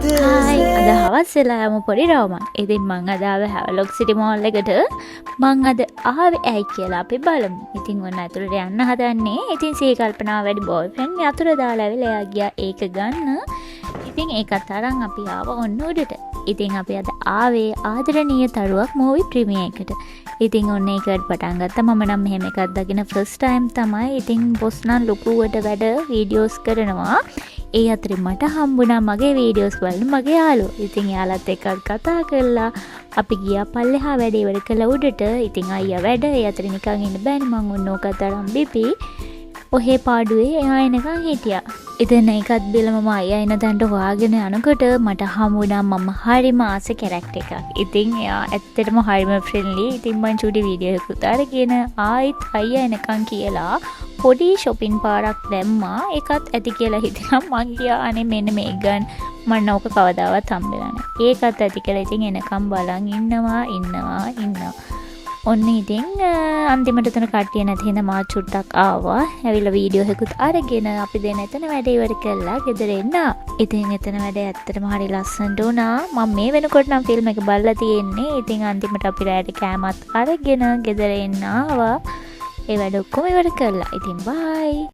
Hi අද හවස් වෙලා යමු පොඩි රවුමක්. ඉතින් මං අද ආවේ හැවලොක් සිටි මෝල් එකට. මං අද ආවේ ඇයි කියලා අපි බලමු. ඉතින් ඔන්න ඇතුළට යන්න හදන්නේ. ඉතින් සිහි කල්පනා වැඩි බෝයිෆ්‍රෙන්ඩ් යතුරු දාලා ඇවිල්ලා එයා ගියා ඒක ගන්න. ඉතින් ඒකත් අරන් අපි ආව ඔන්න උඩට. ඉතින් අපි අද ආවේ ආදරණීය තරුවක් මූවි ප්‍රීමියර් එකට. ඉතින් ඔන්න ඒකට පටන් ගත්තා. මම නම් මෙහෙම එකක් දකින ෆස්ට් ටයිම් තමයි. ඉතින් බොස් නම් ලොකුවට වැඩ වීඩියෝස් කරනවා. ඒ අතරේ මට හම්බුණා මගේ වීඩියෝස් බලන මගේ යාළුවෝ. ඉතින් යාළුවත් එක්ක කතා කරලා අපි ගියා පල්ලෙහා වැඩ ඉවර කළා උඩට. ඉතින් අයියා වැඩ ඒ අතරේ නිකන් ඉන්න බෑනේ. මං ඔන්න ඕකත් අරන් බිපි. ඔහේ පාඩුවේ එයා එනකන් හිටියා. ඉතින් ඒකත් බිලම මම අයියා එන තැනට හොයාගෙන යනකොට මට හම්බුණා මම හරිම ආස කැරක්ටර් එකක්. ඉතින් එයා ඇත්තටම හරිම ෆ්‍රෙන්ඩ්ලි. ඉතින් මං චූටි වීඩියෝ එකක් උතාරගෙන ආයිත් අයියා එනකන් කියලා පොඩි shopping පාරක් දැම්මා. ඒකත් ඇති කියලා හිතලා මං ගියා අනේ මෙන්න මේ ගන්න මම නෝක කවදාවත් හම්බෙලා නැහැ. ඒකත් ඇති කියලා ඉතින් එනකම් බලන් ඉන්නවා. ඔන්න ඉතින් අන්තිමට තුන කට්ටිය නැති හින්දා මා චුට්ටක් ආවා. ඇවිල්ලා වීඩියෝ එකකුත් අරගෙන අපි දෙන්න එතන වැඩ ඉවර කළා ගෙදර එන්න. ඉතින් එතන වැඩ ඇත්තටම හරි ලස්සනට වුණා. මම මේ වෙනකොට නම් ෆිල්ම් එක බලලා තියෙන්නේ. ඉතින් අන්තිමට අපි රැයට කෑමත් අරගෙන ගෙදර එන්න ආවා. ඒ වැඩ ඔක්කොම ඉවර කළා. ඉතින් බයි.